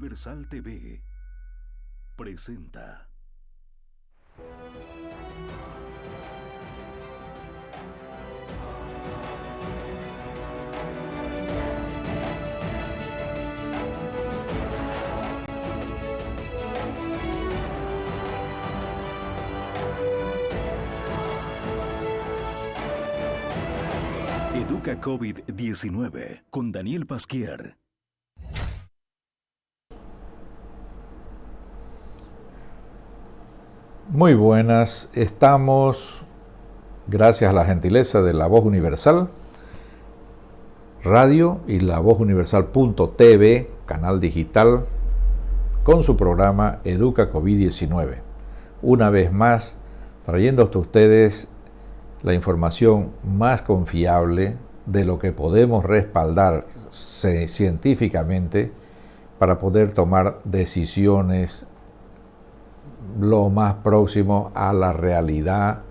Universal TV presenta. Educa COVID-19 con Daniel Pasquier. Muy buenas, estamos, gracias a la gentileza de La Voz Universal Radio y La Voz Universal.tv, canal digital, con su programa Educa COVID-19. Una vez más, trayendo hasta ustedes la información más confiable de lo que podemos respaldar científicamente para poder tomar decisiones lo más próximo a la realidad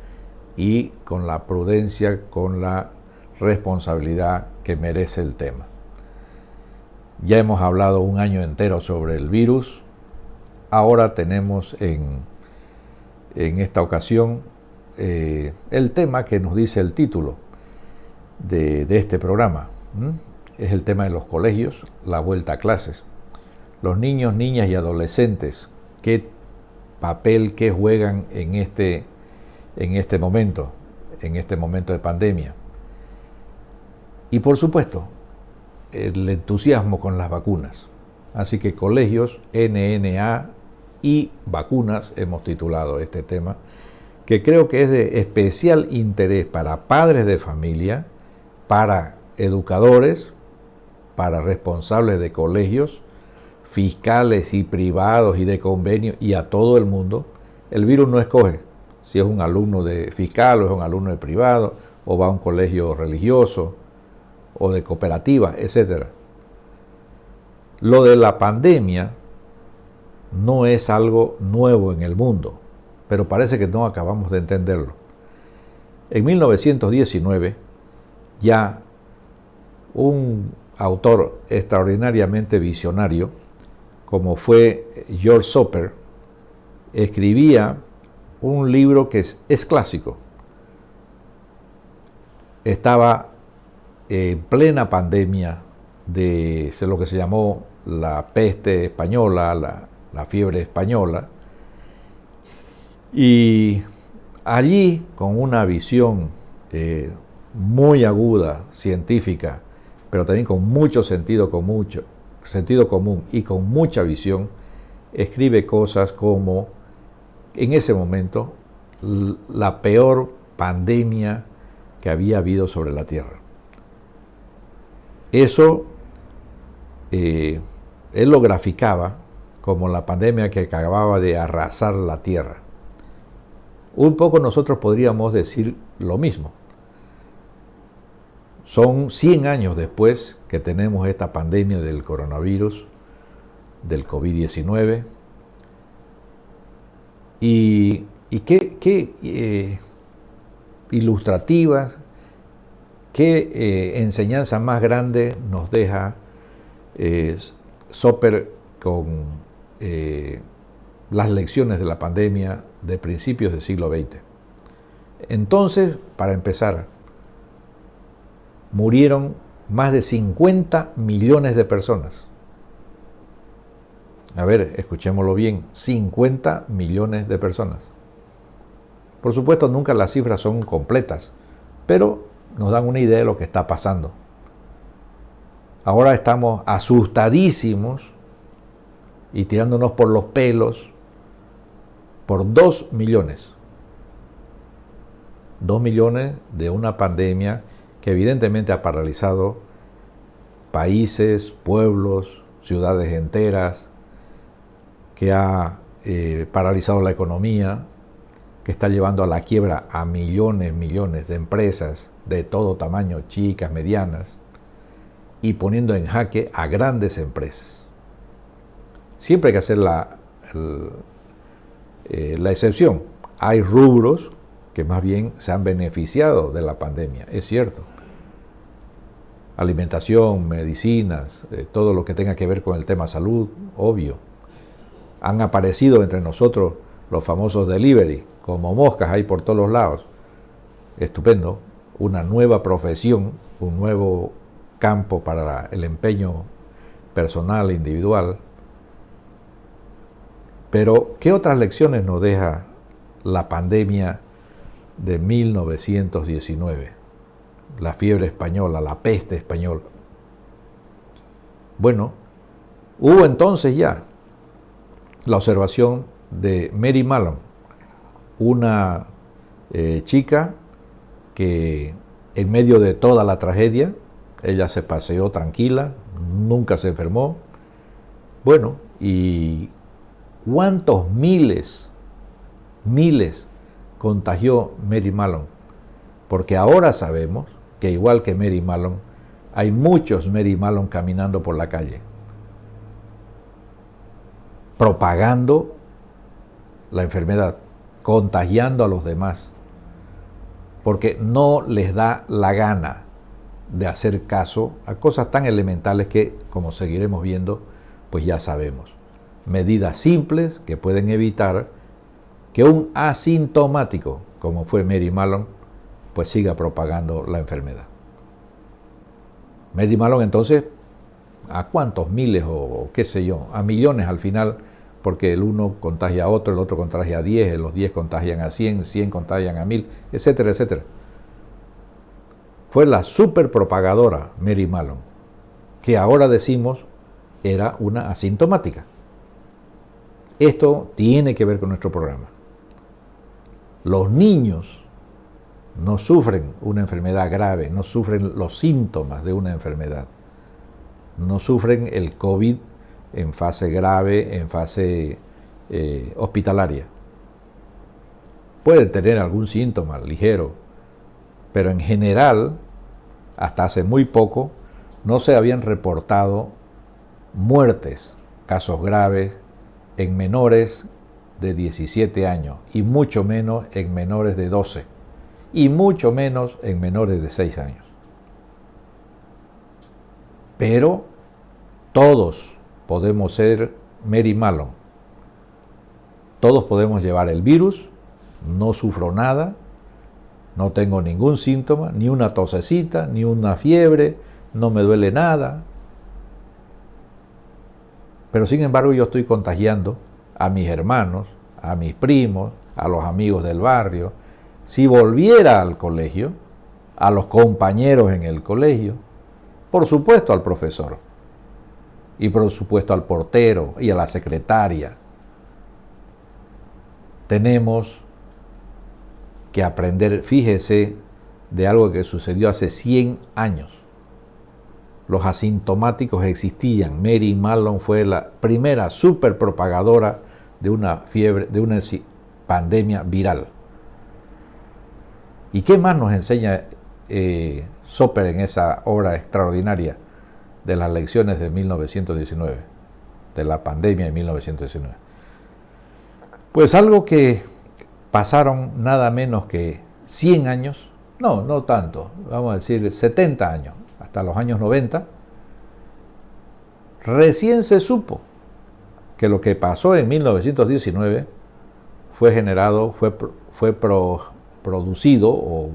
y con la prudencia, con la responsabilidad que merece el tema. Ya hemos hablado un año entero sobre el virus. Ahora tenemos en esta ocasión el tema que nos dice el título de este programa. Es el tema de los colegios, la vuelta a clases. Los niños, niñas y adolescentes, ¿qué papel que juegan en este momento de pandemia? Y por supuesto, el entusiasmo con las vacunas. Así que colegios, NNA y vacunas, hemos titulado este tema, que creo que es de especial interés para padres de familia, para educadores, para responsables de colegios, fiscales y privados y de convenio, y a todo el mundo. El virus no escoge si es un alumno de fiscal o es un alumno de privado o va a un colegio religioso o de cooperativa, etc. Lo de la pandemia no es algo nuevo en el mundo, pero parece que no acabamos de entenderlo. En 1919 ya un autor extraordinariamente visionario como fue George Soper, escribía un libro que es clásico. Estaba en plena pandemia de lo que se llamó la peste española, la fiebre española, y allí, con una visión muy aguda, científica, pero también con mucho sentido común y con mucha visión, escribe cosas como, en ese momento, la peor pandemia que había habido sobre la Tierra. Eso él lo graficaba como la pandemia que acababa de arrasar la Tierra. Un poco nosotros podríamos decir lo mismo. Son 100 años después que tenemos esta pandemia del coronavirus, del COVID-19. Y qué ilustrativas, qué enseñanza más grande nos deja Soper con las lecciones de la pandemia de principios del siglo XX. Entonces, para empezar, murieron más de 50 millones de personas. A ver, escuchémoslo bien, 50 millones de personas. Por supuesto, nunca las cifras son completas, pero nos dan una idea de lo que está pasando. Ahora estamos asustadísimos y tirándonos por los pelos por 2 millones. 2 millones de una pandemia que evidentemente ha paralizado países, pueblos, ciudades enteras, que ha paralizado la economía, que está llevando a la quiebra a millones de empresas de todo tamaño, chicas, medianas, y poniendo en jaque a grandes empresas. Siempre hay que hacer la excepción. Hay rubros que más bien se han beneficiado de la pandemia, es cierto. alimentación, medicinas, todo lo que tenga que ver con el tema salud, obvio. Han aparecido entre nosotros los famosos delivery, como moscas ahí por todos los lados. Estupendo, una nueva profesión, un nuevo campo para el empeño personal e individual. Pero, ¿qué otras lecciones nos deja la pandemia de 1919? La fiebre española, la peste española. Bueno, hubo entonces ya la observación de Mary Mallon, una chica que en medio de toda la tragedia, ella se paseó tranquila, nunca se enfermó. Bueno, y ¿cuántos miles contagió Mary Mallon? Porque ahora sabemos que igual que Mary Mallon, hay muchos Mary Mallon caminando por la calle, propagando la enfermedad, contagiando a los demás, porque no les da la gana de hacer caso a cosas tan elementales que, como seguiremos viendo, pues ya sabemos. Medidas simples que pueden evitar que un asintomático, como fue Mary Mallon, pues siga propagando la enfermedad. Mary Mallon entonces, ¿a cuántos miles o qué sé yo? A millones al final, porque el uno contagia a otro, el otro contagia a 10, los 10 contagian a 100, 100 contagian a 1000, etcétera, etcétera. Fue la super propagadora Mary Mallon, que ahora decimos era una asintomática. Esto tiene que ver con nuestro programa. Los niños no sufren una enfermedad grave, no sufren los síntomas de una enfermedad, no sufren el COVID en fase grave, en fase hospitalaria. Pueden tener algún síntoma ligero, pero en general, hasta hace muy poco, no se habían reportado muertes, casos graves, en menores de 17 años y mucho menos en menores de 12 y mucho menos en menores de 6 años. Pero todos podemos ser Mary Mallon. Todos podemos llevar el virus, no sufro nada, no tengo ningún síntoma, ni una tosecita, ni una fiebre, no me duele nada. Pero sin embargo yo estoy contagiando a mis hermanos, a mis primos, a los amigos del barrio. Si volviera al colegio, a los compañeros en el colegio, por supuesto al profesor, y por supuesto al portero y a la secretaria. Tenemos que aprender, fíjese, de algo que sucedió hace 100 años. Los asintomáticos existían. Mary Mallon fue la primera super propagadora de una fiebre, de una pandemia viral. ¿Y qué más nos enseña Soper en esa obra extraordinaria de las lecciones de 1919, de la pandemia de 1919? Pues algo que pasaron nada menos que 100 años, no tanto, vamos a decir 70 años, hasta los años 90, recién se supo que lo que pasó en 1919 fue generado, fue producido o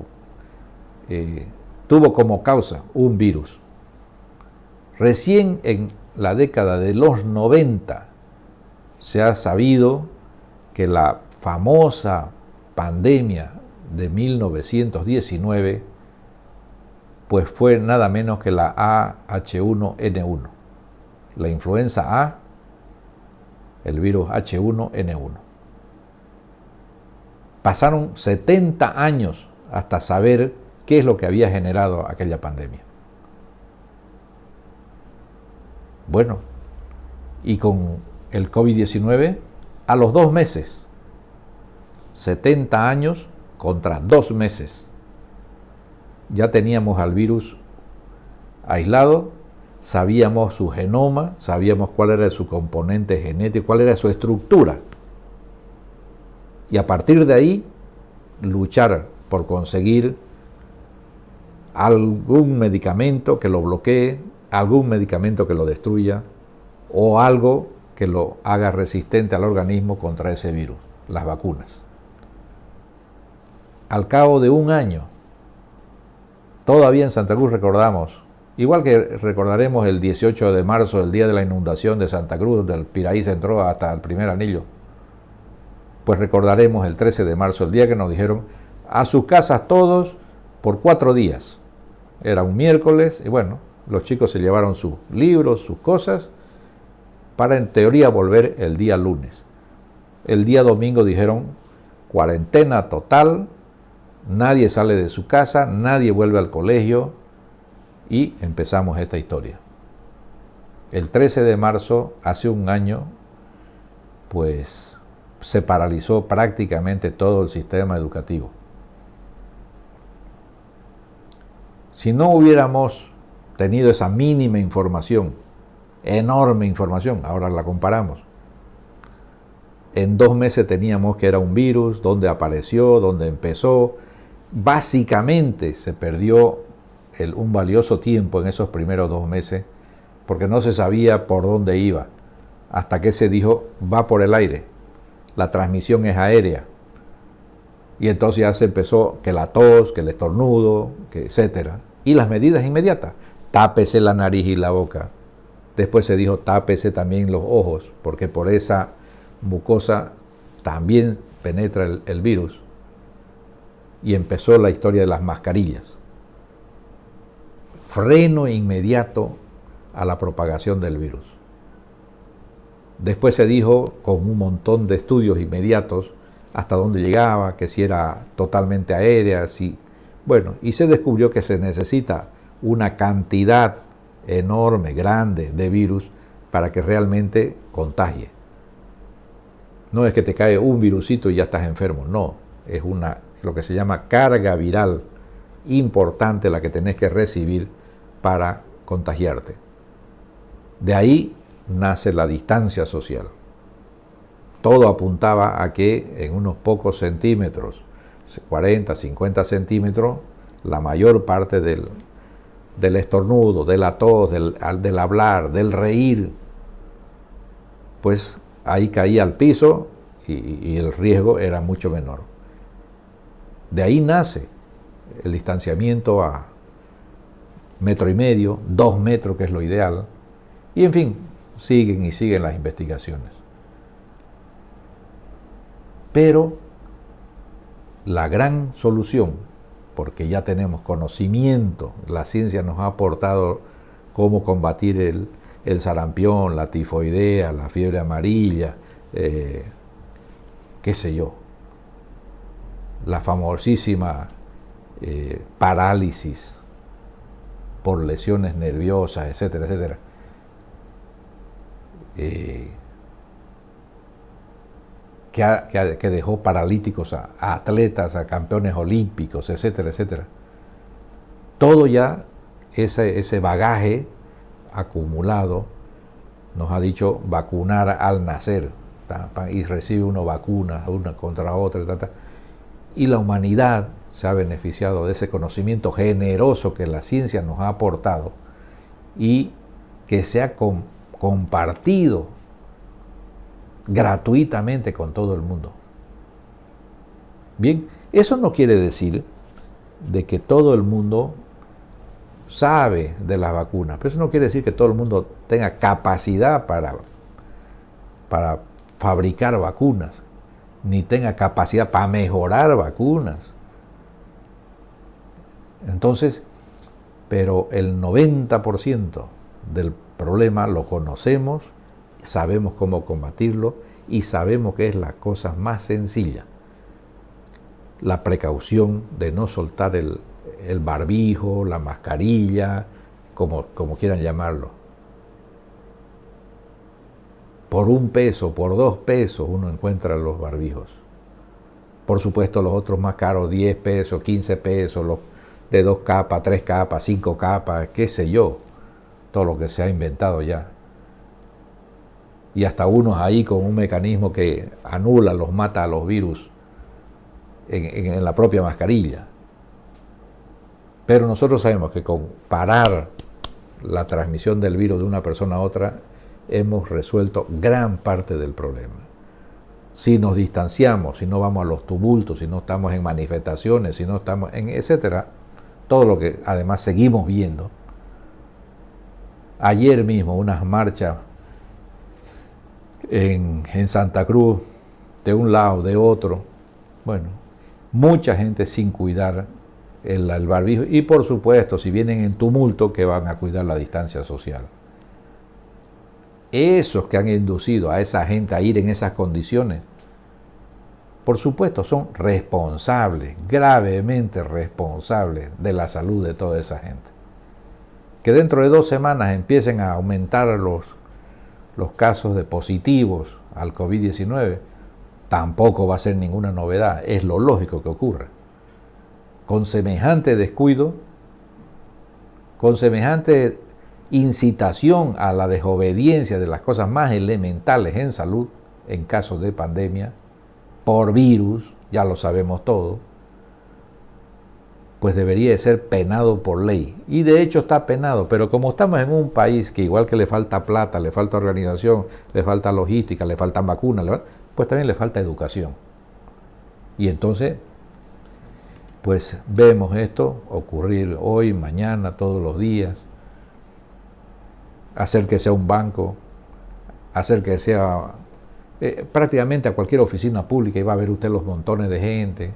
tuvo como causa un virus. Recién en la década de los 90 se ha sabido que la famosa pandemia de 1919 pues fue nada menos que la AH1N1, la influenza A, el virus H1N1. Pasaron 70 años hasta saber qué es lo que había generado aquella pandemia. Bueno, y con el COVID-19, a los 2 meses, 70 años contra 2 meses, ya teníamos al virus aislado, sabíamos su genoma, sabíamos cuál era su componente genético, cuál era su estructura. Y a partir de ahí, luchar por conseguir algún medicamento que lo bloquee, algún medicamento que lo destruya o algo que lo haga resistente al organismo contra ese virus, las vacunas. Al cabo de un año, todavía en Santa Cruz recordamos, igual que recordaremos el 18 de marzo, el día de la inundación de Santa Cruz, del Piraí se entró hasta el primer anillo, pues recordaremos el 13 de marzo, el día que nos dijeron a sus casas todos por 4 días. Era un miércoles y bueno, los chicos se llevaron sus libros, sus cosas, para en teoría volver el día lunes. El día domingo dijeron cuarentena total, nadie sale de su casa, nadie vuelve al colegio y empezamos esta historia. El 13 de marzo, hace un año, pues se paralizó prácticamente todo el sistema educativo. Si no hubiéramos tenido esa mínima información, enorme información, ahora la comparamos. En 2 meses teníamos que era un virus, dónde apareció, dónde empezó. Básicamente se perdió un valioso tiempo en esos primeros 2 meses porque no se sabía por dónde iba, hasta que se dijo va por el aire, la transmisión es aérea. Y entonces ya se empezó que la tos, que el estornudo, que etcétera. Y las medidas inmediatas, tápese la nariz y la boca. Después se dijo tápese también los ojos, porque por esa mucosa también penetra el virus. Y empezó la historia de las mascarillas. Freno inmediato a la propagación del virus. Después se dijo, con un montón de estudios inmediatos, hasta dónde llegaba, que si era totalmente aérea, si... Bueno, y se descubrió que se necesita una cantidad enorme, grande de virus para que realmente contagie. No es que te cae un virusito y ya estás enfermo, no. Es lo que se llama carga viral importante la que tenés que recibir para contagiarte. De ahí nace la distancia social. Todo apuntaba a que en unos pocos centímetros, 40, 50 centímetros, la mayor parte del estornudo, de la tos, del hablar, del reír, pues ahí caía al piso y el riesgo era mucho menor. De ahí nace el distanciamiento a 1,5 metros, 2 metros, que es lo ideal, y en fin, siguen y siguen las investigaciones. Pero la gran solución, porque ya tenemos conocimiento, la ciencia nos ha aportado cómo combatir el sarampión, la tifoidea, la fiebre amarilla, qué sé yo, la famosísima parálisis por lesiones nerviosas, etcétera, etcétera. Que dejó paralíticos a atletas, a campeones olímpicos, etcétera, etcétera. Todo ya, ese bagaje acumulado, nos ha dicho vacunar al nacer, y recibe uno vacunas, una contra otra, y la humanidad se ha beneficiado de ese conocimiento generoso que la ciencia nos ha aportado y que se ha compartido gratuitamente con todo el mundo. Bien, eso no quiere decir de que todo el mundo sabe de las vacunas, pero eso no quiere decir que todo el mundo tenga capacidad para fabricar vacunas, ni tenga capacidad para mejorar vacunas. Entonces, pero el 90% del problema lo conocemos, sabemos cómo combatirlo y sabemos que es la cosa más sencilla. La precaución de no soltar el barbijo, la mascarilla, como quieran llamarlo. Por 1 peso, por 2 pesos uno encuentra los barbijos. Por supuesto los otros más caros, 10 pesos, 15 pesos, los de 2 capas, 3 capas, 5 capas, qué sé yo, todo lo que se ha inventado ya. Y hasta unos ahí con un mecanismo que anula, los mata a los virus en la propia mascarilla. Pero nosotros sabemos que con parar la transmisión del virus de una persona a otra, hemos resuelto gran parte del problema. Si nos distanciamos, si no vamos a los tumultos, si no estamos en manifestaciones, si no estamos en etcétera, todo lo que además seguimos viendo. Ayer mismo unas marchas en Santa Cruz, de un lado, de otro, bueno, mucha gente sin cuidar el barbijo, y por supuesto, si vienen en tumulto, que van a cuidar la distancia social. Esos que han inducido a esa gente a ir en esas condiciones, por supuesto, son responsables, gravemente responsables de la salud de toda esa gente. Que dentro de 2 semanas empiecen a aumentar los casos de positivos al COVID-19, tampoco va a ser ninguna novedad, es lo lógico que ocurra. Con semejante descuido, con semejante incitación a la desobediencia de las cosas más elementales en salud, en casos de pandemia, por virus, ya lo sabemos todo, pues debería de ser penado por ley. Y de hecho está penado, pero como estamos en un país que igual que le falta plata, le falta organización, le falta logística, le faltan vacunas, pues también le falta educación. Y entonces, pues vemos esto ocurrir hoy, mañana, todos los días. Hacer que sea un banco, hacer que sea prácticamente a cualquier oficina pública, y va a ver usted los montones de gente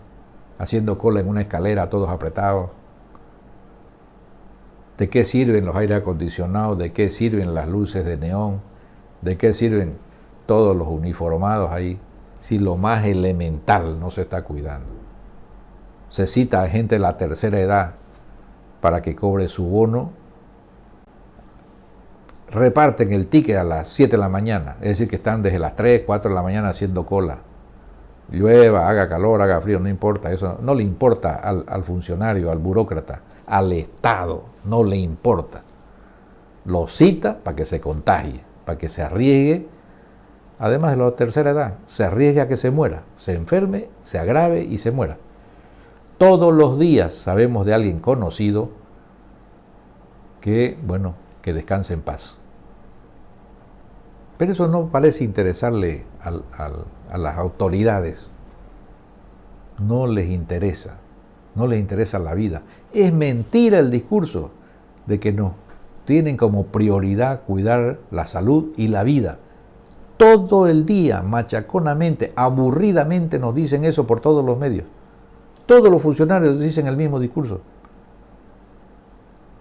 haciendo cola en una escalera, todos apretados. ¿De qué sirven los aires acondicionados? ¿De qué sirven las luces de neón? ¿De qué sirven todos los uniformados ahí? Si lo más elemental no se está cuidando. Se cita a gente de la tercera edad para que cobre su bono. Reparten el ticket a las 7 de la mañana, es decir, que están desde las 3, 4 de la mañana haciendo cola. Llueva, haga calor, haga frío, no importa, eso no le importa al funcionario, al burócrata, al Estado, no le importa. Lo cita para que se contagie, para que se arriesgue, además de la tercera edad, se arriesgue a que se muera, se enferme, se agrave y se muera. Todos los días sabemos de alguien conocido que, bueno, que descanse en paz. Pero eso no parece interesarle a las autoridades. No les interesa la vida. Es mentira el discurso de que nos tienen como prioridad cuidar la salud y la vida. Todo el día, machaconamente, aburridamente nos dicen eso por todos los medios. Todos los funcionarios dicen el mismo discurso.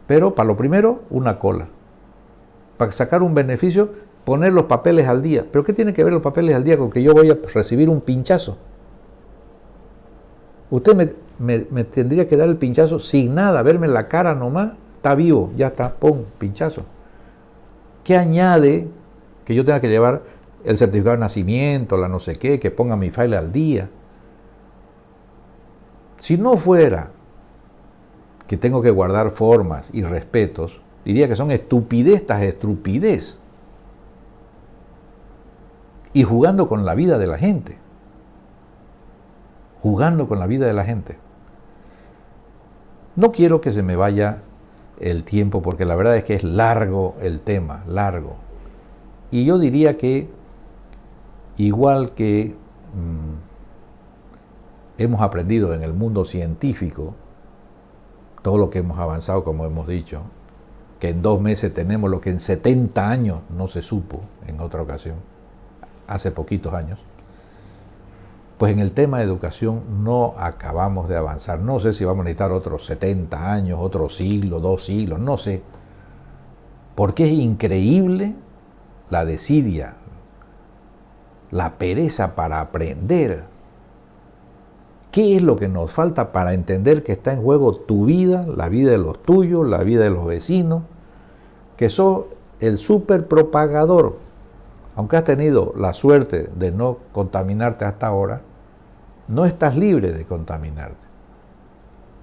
Pero para lo primero, una cola. Para sacar un beneficio, poner los papeles al día. ¿Pero qué tiene que ver los papeles al día con que yo voy a recibir un pinchazo? Usted me tendría que dar el pinchazo sin nada, verme en la cara nomás, está vivo, ya está, pum, pinchazo. ¿Qué añade que yo tenga que llevar el certificado de nacimiento, la no sé qué, que ponga mi file al día? Si no fuera que tengo que guardar formas y respetos, diría que son estupidez tras estupidez. Y jugando con la vida de la gente. Jugando con la vida de la gente. No quiero que se me vaya el tiempo, porque la verdad es que es largo el tema, largo. Y yo diría que, igual que hemos aprendido en el mundo científico, todo lo que hemos avanzado, como hemos dicho, que en 2 meses tenemos lo que en 70 años no se supo en otra ocasión, hace poquitos años, pues en el tema de educación no acabamos de avanzar. No sé si vamos a necesitar otros 70 años, otro siglo, 2 siglos, no sé. Porque es increíble la desidia, la pereza para aprender. ¿Qué es lo que nos falta para entender que está en juego tu vida, la vida de los tuyos, la vida de los vecinos? Que sos el súper propagador. Aunque has tenido la suerte de no contaminarte hasta ahora, no estás libre de contaminarte.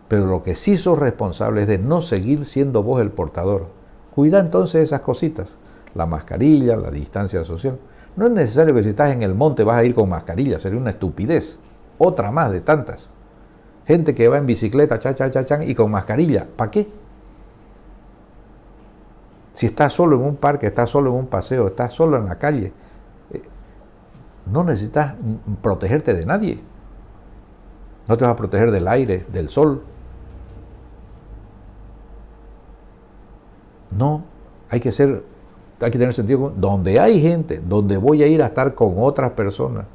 Pero lo que sí sos responsable es de no seguir siendo vos el portador. Cuida entonces esas cositas. La mascarilla, la distancia social. No es necesario que si estás en el monte vas a ir con mascarilla, sería una estupidez. Otra más de tantas. Gente que va en bicicleta, y con mascarilla. ¿Para qué? Si estás solo en un parque, estás solo en un paseo, estás solo en la calle, no necesitas protegerte de nadie. No te vas a proteger del aire, del sol. No, hay que tener sentido común. Donde hay gente, donde voy a ir a estar con otras personas,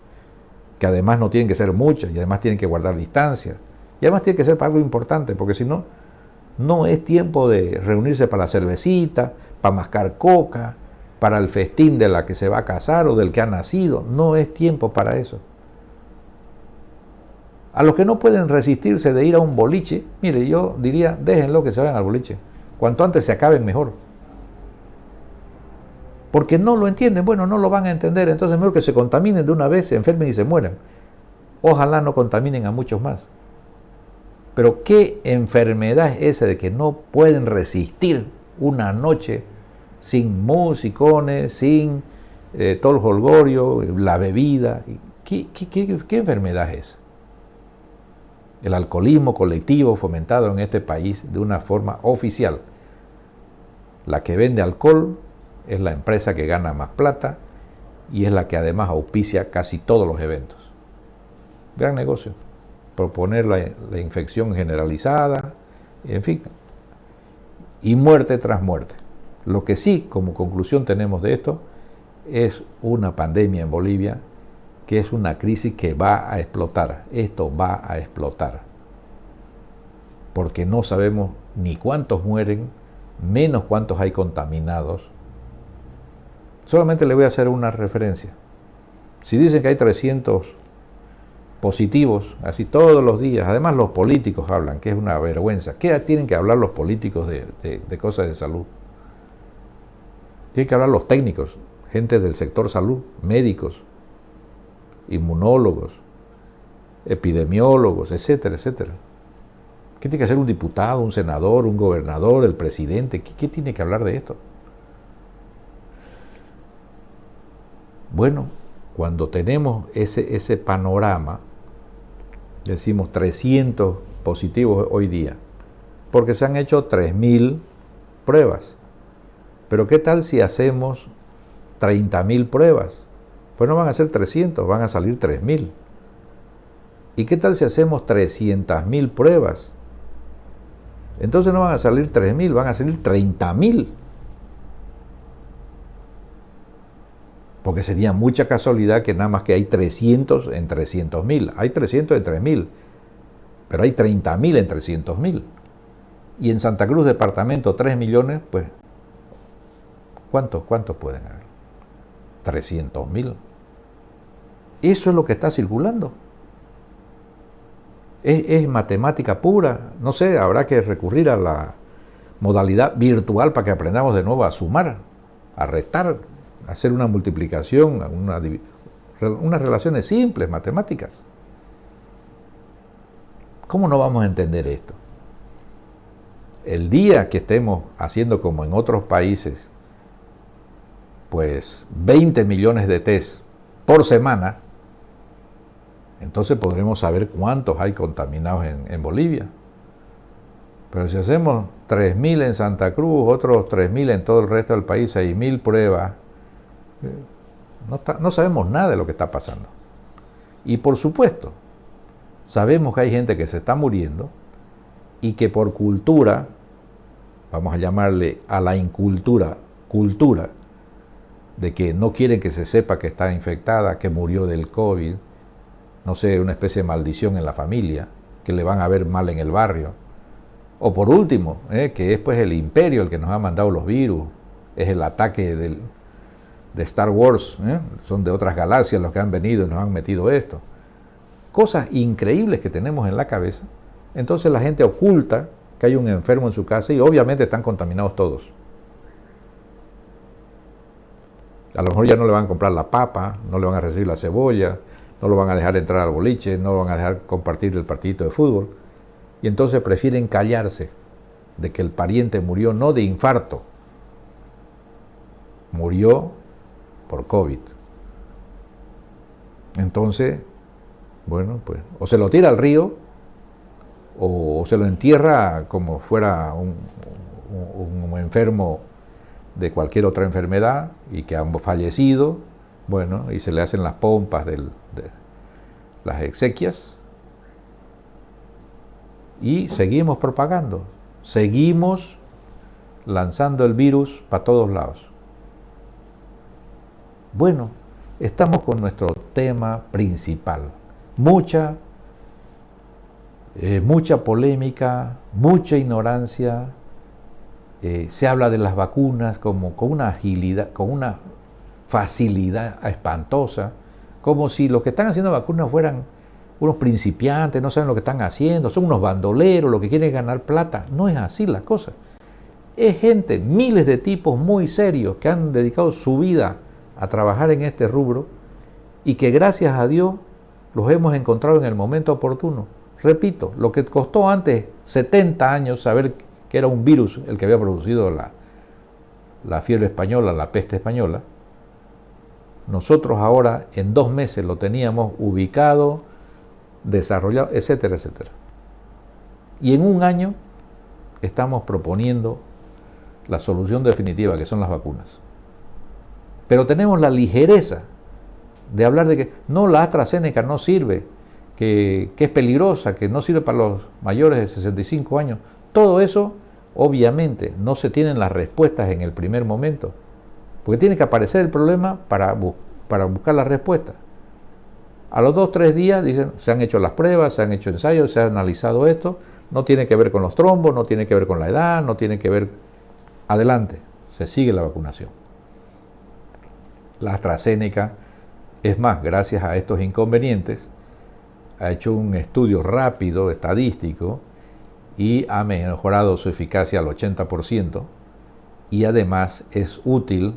que además no tienen que ser muchas, y además tienen que guardar distancia, y además tiene que ser para algo importante, porque si no, no es tiempo de reunirse para la cervecita, para mascar coca, para el festín de la que se va a casar o del que ha nacido. No es tiempo para eso. A los que no pueden resistirse de ir a un boliche, mire, yo diría, déjenlo que se vayan al boliche. Cuanto antes se acaben, mejor. Porque no lo entienden, bueno, no lo van a entender, entonces mejor que se contaminen de una vez, se enfermen y se mueran. Ojalá no contaminen a muchos más. Pero ¿qué enfermedad es esa de que no pueden resistir una noche sin musicones, sin todo el jolgorio, la bebida? ¿Qué enfermedad es esa? El alcoholismo colectivo fomentado en este país de una forma oficial. La que vende alcohol es la empresa que gana más plata y es la que además auspicia casi todos los eventos. Gran negocio. Proponer la infección generalizada, en fin, y muerte tras muerte. Lo que sí, como conclusión tenemos de esto, es una pandemia en Bolivia, que es una crisis que va a explotar. Esto va a explotar. Porque no sabemos ni cuántos mueren, menos cuántos hay contaminados. Solamente le voy a hacer una referencia. Si dicen que hay 300 positivos, así todos los días, además los políticos hablan, que es una vergüenza. ¿Qué tienen que hablar los políticos de cosas de salud? Tienen que hablar los técnicos, gente del sector salud, médicos, inmunólogos, epidemiólogos, etcétera, etcétera. ¿Qué tiene que hacer un diputado, un senador, un gobernador, el presidente? ¿Qué tiene que hablar de esto? Bueno, cuando tenemos ese panorama, decimos 300 positivos hoy día, porque se han hecho 3.000 pruebas. Pero ¿qué tal si hacemos 30.000 pruebas? Pues no van a ser 300, van a salir 3.000. ¿Y qué tal si hacemos 300.000 pruebas? Entonces no van a salir 3.000, van a salir 30.000. Porque sería mucha casualidad que nada más que hay 300 en 300.000. Hay 300 en 3.000, pero hay 30.000 en 300.000. Y en Santa Cruz, departamento, 3 millones, pues, ¿cuántos pueden haber? 300.000. Eso es lo que está circulando. Es matemática pura. No sé, habrá que recurrir a la modalidad virtual para que aprendamos de nuevo a sumar, a restar, a hacer una multiplicación, unas relaciones simples, matemáticas. ¿Cómo no vamos a entender esto? El día que estemos haciendo como en otros países, pues 20 millones de test por semana, entonces podremos saber cuántos hay contaminados en Bolivia. Pero si hacemos 3.000 en Santa Cruz, otros 3.000 en todo el resto del país, 6.000 pruebas, no sabemos nada de lo que está pasando. Y por supuesto, sabemos que hay gente que se está muriendo y que por cultura, vamos a llamarle a la incultura, cultura, de que no quieren que se sepa que está infectada, que murió del COVID, no sé, una especie de maldición en la familia, que le van a ver mal en el barrio. O por último, que es pues el imperio el que nos ha mandado los virus, es el ataque de Star Wars, son de otras galaxias los que han venido y nos han metido esto. Cosas increíbles que tenemos en la cabeza. Entonces la gente oculta que hay un enfermo en su casa y obviamente están contaminados todos. A lo mejor ya no le van a comprar la papa, no le van a recibir la cebolla, no lo van a dejar entrar al boliche, no lo van a dejar compartir el partidito de fútbol. Y entonces prefieren callarse de que el pariente murió no de infarto, murió por COVID. Entonces, bueno, pues o se lo tira al río o se lo entierra como fuera un enfermo de cualquier otra enfermedad y que han fallecido, bueno, y se le hacen las pompas de las exequias y seguimos propagando, seguimos lanzando el virus para todos lados. Bueno, estamos con nuestro tema principal. Mucha polémica, mucha ignorancia. Se habla de las vacunas como con una agilidad, con una facilidad espantosa, como si los que están haciendo vacunas fueran unos principiantes, no saben lo que están haciendo, son unos bandoleros, lo que quieren es ganar plata. No es así la cosa. Es gente, miles de tipos muy serios que han dedicado su vida a trabajar en este rubro y que gracias a Dios los hemos encontrado en el momento oportuno. Repito, lo que costó antes 70 años saber que era un virus el que había producido la fiebre española, la peste española, nosotros ahora en 2 meses lo teníamos ubicado, desarrollado, etcétera, etcétera. Y en 1 año estamos proponiendo la solución definitiva, que son las vacunas. Pero tenemos la ligereza de hablar de que no, la AstraZeneca no sirve, que es peligrosa, que no sirve para los mayores de 65 años. Todo eso, obviamente, no se tienen las respuestas en el primer momento, porque tiene que aparecer el problema para buscar la respuesta. A los 2 o 3 días dicen, se han hecho las pruebas, se han hecho ensayos, se ha analizado esto, no tiene que ver con los trombos, no tiene que ver con la edad, no tiene que ver... Adelante, se sigue la vacunación. La AstraZeneca, es más, gracias a estos inconvenientes, ha hecho un estudio rápido, estadístico, y ha mejorado su eficacia al 80%, y además es útil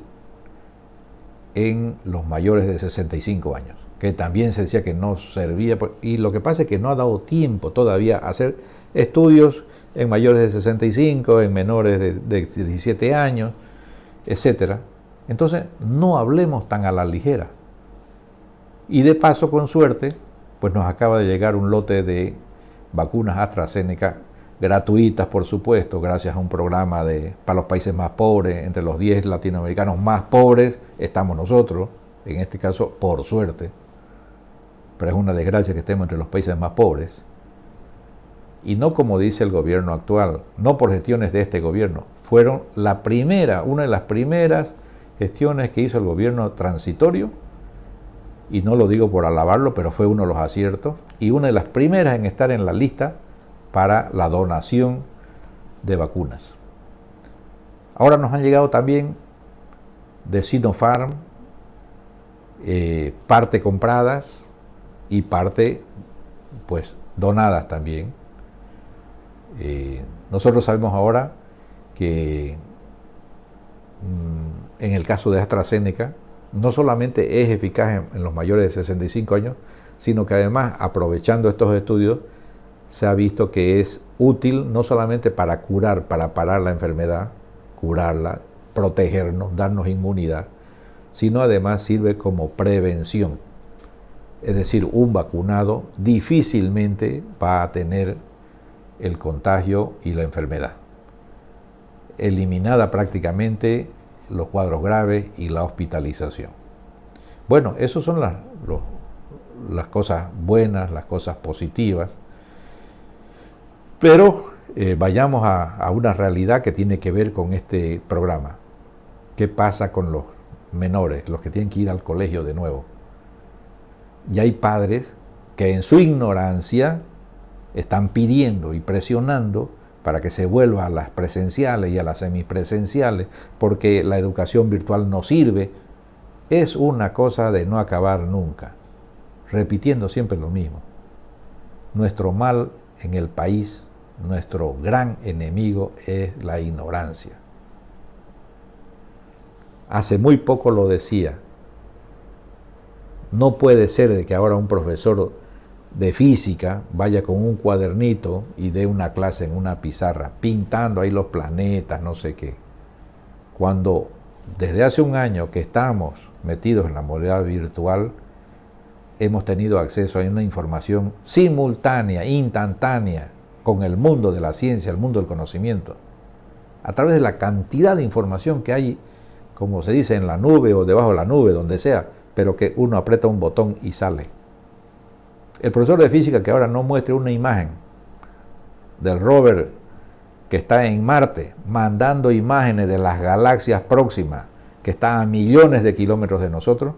en los mayores de 65 años, que también se decía que no servía, y lo que pasa es que no ha dado tiempo todavía a hacer estudios en mayores de 65, en menores de 17 años, etc. Entonces, no hablemos tan a la ligera. Y de paso, con suerte, pues nos acaba de llegar un lote de vacunas AstraZeneca, gratuitas, por supuesto, gracias a un programa para los países más pobres. Entre los 10 latinoamericanos más pobres estamos nosotros, en este caso, por suerte. Pero es una desgracia que estemos entre los países más pobres. Y no como dice el gobierno actual, no por gestiones de este gobierno, fueron una de las primeras gestiones que hizo el gobierno transitorio, y no lo digo por alabarlo, pero fue uno de los aciertos, y una de las primeras en estar en la lista para la donación de vacunas. Ahora nos han llegado también de Sinopharm, parte compradas y parte pues donadas también. Nosotros sabemos ahora que en el caso de AstraZeneca no solamente es eficaz en los mayores de 65 años, sino que además, aprovechando estos estudios, se ha visto que es útil no solamente para curar, para parar la enfermedad, curarla, protegernos, darnos inmunidad, sino además sirve como prevención. Es decir, un vacunado difícilmente va a tener el contagio y la enfermedad. Eliminada prácticamente los cuadros graves y la hospitalización. Bueno, esas son las cosas buenas, las cosas positivas. Pero vayamos a una realidad que tiene que ver con este programa. ¿Qué pasa con los menores, los que tienen que ir al colegio de nuevo? Y hay padres que en su ignorancia están pidiendo y presionando para que se vuelva a las presenciales y a las semipresenciales, porque la educación virtual no sirve. Es una cosa de no acabar nunca, repitiendo siempre lo mismo. Nuestro mal en el país, nuestro gran enemigo es la ignorancia. Hace muy poco lo decía. No puede ser de que ahora un profesor de física vaya con un cuadernito y dé una clase en una pizarra, pintando ahí los planetas, no sé qué. Cuando desde hace un año que estamos metidos en la modalidad virtual, hemos tenido acceso a una información simultánea, instantánea, con el mundo de la ciencia, el mundo del conocimiento, a través de la cantidad de información que hay, como se dice, en la nube o debajo de la nube, donde sea, pero que uno aprieta un botón y sale. El profesor de física que ahora no muestre una imagen del rover que está en Marte, mandando imágenes de las galaxias próximas, que están a millones de kilómetros de nosotros,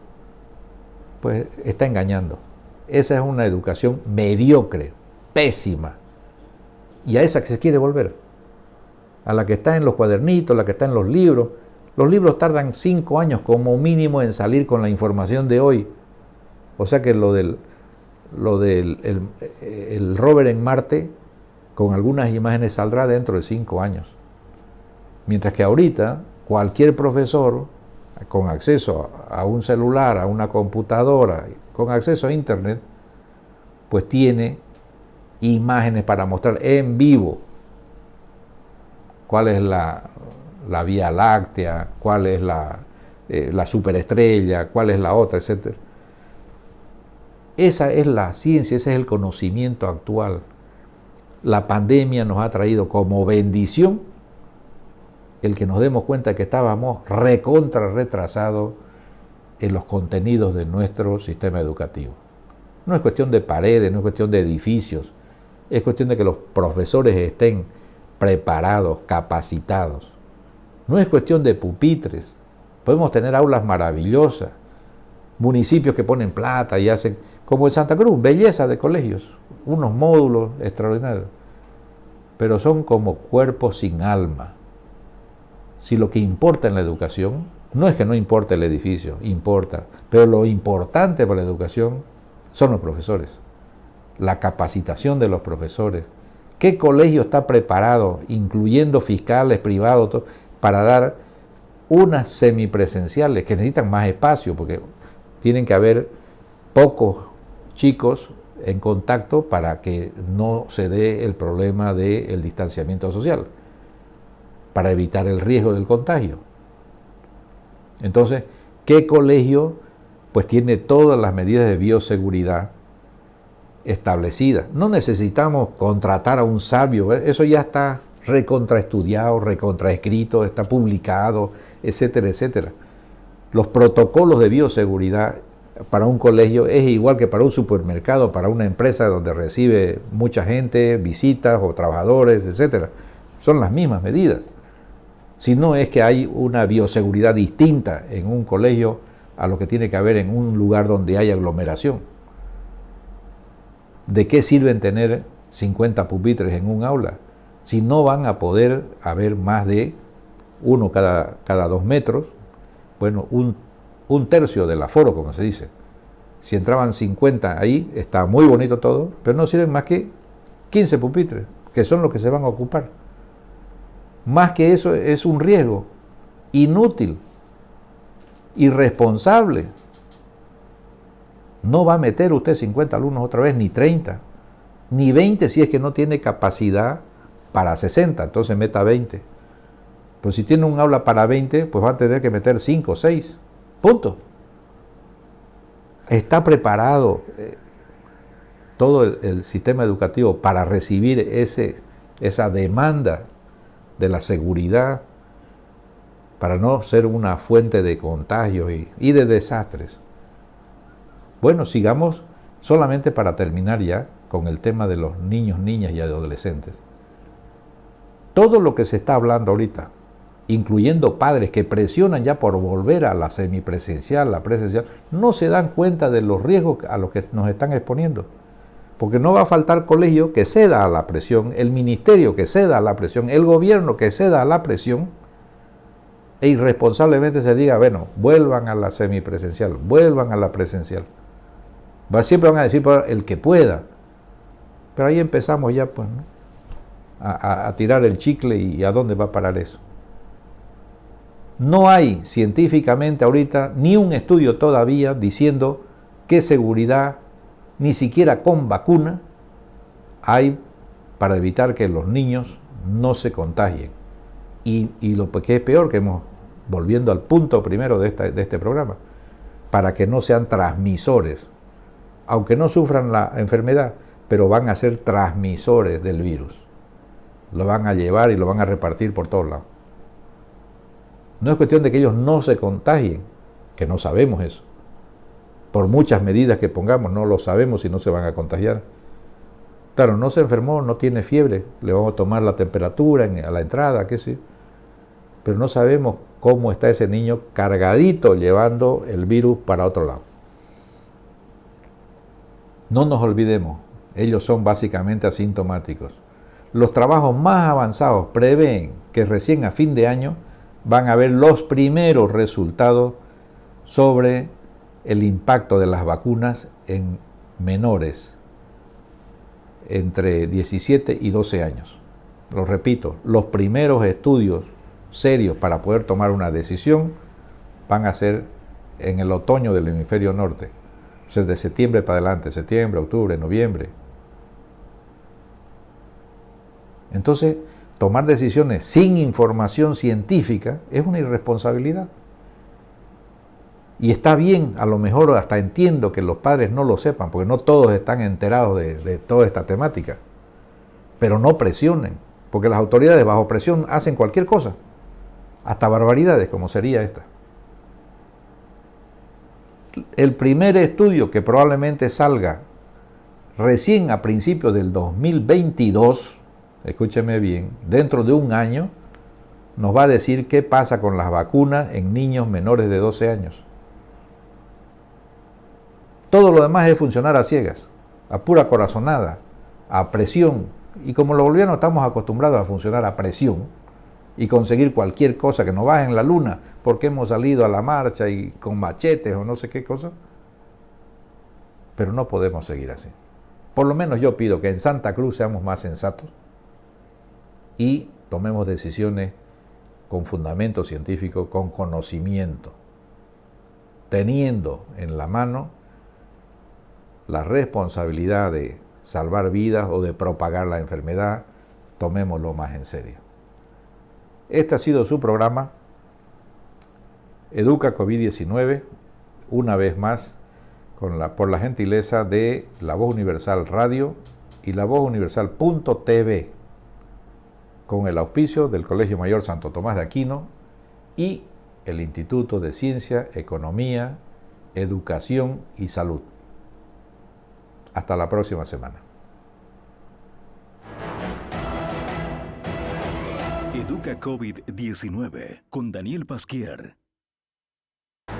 pues está engañando. Esa es una educación mediocre, pésima, y a esa que se quiere volver, a la que está en los cuadernitos, la que está en los libros. Los libros tardan 5 años como mínimo en salir con la información de hoy. O sea que lo del el rover en Marte, con algunas imágenes, saldrá dentro de 5 años. Mientras que ahorita cualquier profesor con acceso a un celular, a una computadora, con acceso a internet, pues tiene imágenes para mostrar en vivo cuál es la Vía Láctea, cuál es la superestrella, cuál es la otra, etc. Esa es la ciencia, ese es el conocimiento actual. La pandemia nos ha traído como bendición el que nos demos cuenta que estábamos recontra retrasados en los contenidos de nuestro sistema educativo. No es cuestión de paredes, no es cuestión de edificios, es cuestión de que los profesores estén preparados, capacitados. No es cuestión de pupitres. Podemos tener aulas maravillosas, municipios que ponen plata y hacen, como en Santa Cruz, belleza de colegios, unos módulos extraordinarios, pero son como cuerpos sin alma. Si lo que importa en la educación, no es que no importe el edificio, importa, pero lo importante para la educación son los profesores, la capacitación de los profesores. ¿Qué colegio está preparado, incluyendo fiscales, privados, para dar unas semipresenciales que necesitan más espacio, porque tienen que haber pocos chicos en contacto para que no se dé el problema del distanciamiento social, para evitar el riesgo del contagio? Entonces, ¿qué colegio pues tiene todas las medidas de bioseguridad establecidas? No necesitamos contratar a un sabio, eso ya está recontraestudiado, recontraescrito, está publicado, etcétera, etcétera. Los protocolos de bioseguridad para un colegio es igual que para un supermercado, para una empresa donde recibe mucha gente, visitas o trabajadores, etcétera. Son las mismas medidas. Si no es que hay una bioseguridad distinta en un colegio a lo que tiene que haber en un lugar donde hay aglomeración. ¿De qué sirven tener 50 pupitres en un aula si no van a poder haber más de uno cada 2 metros? Bueno, un tercio del aforo, como se dice. Si entraban 50 ahí, está muy bonito todo, pero no sirven más que 15 pupitres, que son los que se van a ocupar. Más que eso es un riesgo inútil, irresponsable. No va a meter usted 50 alumnos otra vez, ni 30, ni 20 si es que no tiene capacidad para 60, entonces meta 20. Pero si tiene un aula para 20, pues va a tener que meter 5 o 6. Punto. ¿Está preparado todo el sistema educativo para recibir esa demanda de la seguridad, para no ser una fuente de contagios y de desastres? Bueno, sigamos solamente para terminar ya con el tema de los niños, niñas y adolescentes. Todo lo que se está hablando ahorita, incluyendo padres que presionan ya por volver a la semipresencial, la presencial, no se dan cuenta de los riesgos a los que nos están exponiendo. Porque no va a faltar colegio que ceda a la presión, el ministerio que ceda a la presión, el gobierno que ceda a la presión, e irresponsablemente se diga, bueno, vuelvan a la semipresencial, vuelvan a la presencial. Siempre van a decir el que pueda. Pero ahí empezamos ya pues, ¿no? a tirar el chicle y a dónde va a parar eso. No hay científicamente ahorita ni un estudio todavía diciendo qué seguridad, ni siquiera con vacuna, hay para evitar que los niños no se contagien. Y lo que es peor, que volviendo al punto primero de este programa, para que no sean transmisores, aunque no sufran la enfermedad, pero van a ser transmisores del virus. lo van a llevar y lo van a repartir por todos lados. No es cuestión de que ellos no se contagien, que no sabemos eso. Por muchas medidas que pongamos, no lo sabemos si no se van a contagiar. Claro, no se enfermó, no tiene fiebre, le vamos a tomar la temperatura a la entrada, qué sé. Pero no sabemos cómo está ese niño cargadito llevando el virus para otro lado. No nos olvidemos, ellos son básicamente asintomáticos. Los trabajos más avanzados prevén que recién a fin de año van a ver los primeros resultados sobre el impacto de las vacunas en menores entre 17 y 12 años. Lo repito, los primeros estudios serios para poder tomar una decisión van a ser en el otoño del hemisferio norte, o sea, de septiembre para adelante, septiembre, octubre, noviembre. Entonces, tomar decisiones sin información científica es una irresponsabilidad. Y está bien, a lo mejor hasta entiendo que los padres no lo sepan, porque no todos están enterados de toda esta temática. Pero no presionen, porque las autoridades bajo presión hacen cualquier cosa, hasta barbaridades como sería esta. El primer estudio que probablemente salga recién a principios del 2022, escúcheme bien, dentro de un año, nos va a decir qué pasa con las vacunas en niños menores de 12 años. Todo lo demás es funcionar a ciegas, a pura corazonada, a presión. Y como los bolivianos estamos acostumbrados a funcionar a presión y conseguir cualquier cosa que nos baje en la luna porque hemos salido a la marcha y con machetes o no sé qué cosa, pero no podemos seguir así. Por lo menos yo pido que en Santa Cruz seamos más sensatos y tomemos decisiones con fundamento científico, con conocimiento, teniendo en la mano la responsabilidad de salvar vidas o de propagar la enfermedad, tomémoslo más en serio. Este ha sido su programa, Educa COVID-19, una vez más, por la gentileza de La Voz Universal Radio y La Voz Universal.tv, con el auspicio del Colegio Mayor Santo Tomás de Aquino y el Instituto de Ciencia, Economía, Educación y Salud. Hasta la próxima semana. Educa COVID-19 con Daniel Pasquier.